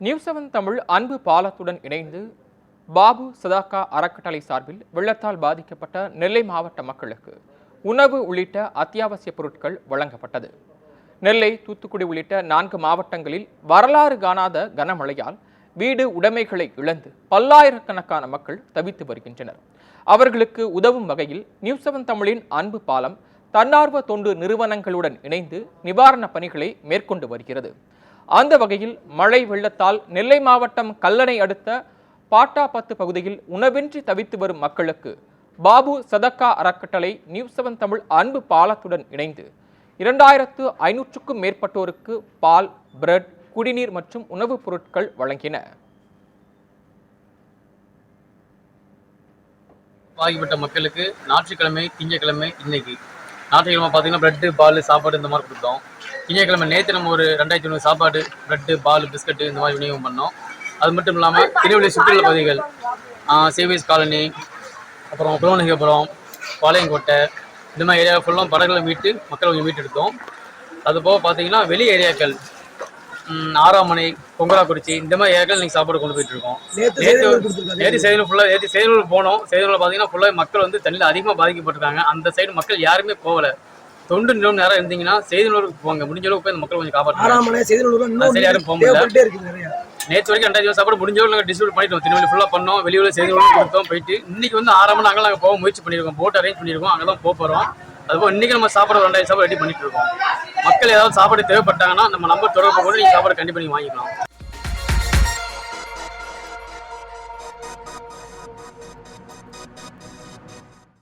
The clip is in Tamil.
நியூஸ் 7 தமிழ் அன்பு பாலத்துடன் இணைந்து பாபு சதாக்கா அறக்கட்டளை சார்பில் வெள்ளத்தால் பாதிக்கப்பட்ட நெல்லை மாவட்ட மக்களுக்கு உணவு உள்ளிட்ட அத்தியாவசிய பொருட்கள் வழங்கப்பட்டது. நெல்லை, தூத்துக்குடி உள்ளிட்ட 4 மாவட்டங்களில் வரலாறு காணாத கனமழையால் வீடு உடைமைகளை இழந்து பல்லாயிரக்கணக்கான மக்கள் தவித்து வருகின்றனர். அவர்களுக்கு உதவும் வகையில் நியூஸ் 7 தமிழின் அன்பு பாலம் தன்னார்வ தொண்டு நிறுவனங்களுடன் இணைந்து நிவாரண பணிகளை மேற்கொண்டு வருகிறது. அந்த வகையில் மழை வெள்ளத்தால் நெல்லை மாவட்டம் கல்லணை அடுத்த பாட்டாபத்து பகுதியில் உணவின்றி தவித்து வரும் மக்களுக்கு பாபு சதக்கா அறக்கட்டளை நியூஸ் 7 தமிழ் அன்பு பாலத்துடன் இணைந்து 2500க்கும் மேற்பட்டோருக்கு பால், பிரெட், குடிநீர் மற்றும் உணவுப் பொருட்கள் வழங்கின. பாதிக்கப்பட்ட மக்களுக்கு ஞாயிற்றுக்கிழமை, திங்கட்கிழமை, இன்னைக்கு ஞாயிற்றுக்கிழமை பார்த்தீங்கன்னா பிரெட்டு, பால், சாப்பாடு இந்த மாதிரி கொடுத்தோம். திங்கட்கிழமை நேற்று நம்ம ஒரு 2500 சாப்பாடு, பிரெட்டு, பால், பிஸ்கட்டு இந்த மாதிரி விநியோகம் பண்ணோம். அது மட்டும் இல்லாமல் திருவள்ளி சுற்றுலா பகுதிகள், சேவியஸ் காலனி, அப்புறம் குலவனகிபுரம், பாளையங்கோட்டை இந்த மாதிரி ஏரியா ஃபுல்லாக படகுகளை மீட்டு மக்களை கொஞ்சம் மீட்டெடுத்தோம். அதுபோக பார்த்தீங்கன்னா வெளி ஏரியாக்கள், ஆறாமணை, கொங்கராக்குறிச்சி இந்த மாதிரி ஏரியாக்கள் நீங்கள் சாப்பாடு கொண்டு போயிட்டு இருக்கோம். நேற்று செய்தியில் போனோம். செய்தியில் பார்த்தீங்கன்னா ஃபுல்லாக மக்கள் வந்து தண்ணியில் அதிகமாக பாதிக்கப்பட்டிருக்காங்க. அந்த சைடு மக்கள் யாருமே போகலை. தொண்டு நிறுவனம் நேரம் இருந்தீங்கன்னா செய்திநூலுக்கு போங்க. முடிஞ்ச அளவுக்கு போய் அந்த மக்கள் கொஞ்சம் காப்பாற்றுறாங்க. யாரும் போக முடியல. நேற்று வரைக்கும் 2000 சாப்பாடு முடிஞ்ச அளவுக்கு நாங்கள் டிஸ்ட்ரிபியூட் பண்ணிட்டோம். திருநெல்வேலி ஃபுல்லாக பண்ணோம். வெளியூர் செய்திநூலுக்கு கொடுத்தோம். போயிட்டு இன்னைக்கு வந்து 6 மணி நாங்கள் போக முயற்சி பண்ணியிருக்கோம். போட் அரேஞ்ச் பண்ணியிருக்கோம். அங்கே தான் போகிறோம். அதுபோல் இன்னைக்கு நம்ம சாப்பாடு 2000 சாப்பாடு ரெடி பண்ணிட்டு இருக்கோம். மக்கள் ஏதாவது சாப்பாடு தேவைப்பட்டாங்கன்னா நம்ம நம்பர் தொடர்பு கொண்டு நீங்கள் சாப்பாடு கண்டிப்பாக நீங்கள் வாங்கிக்கலாம்.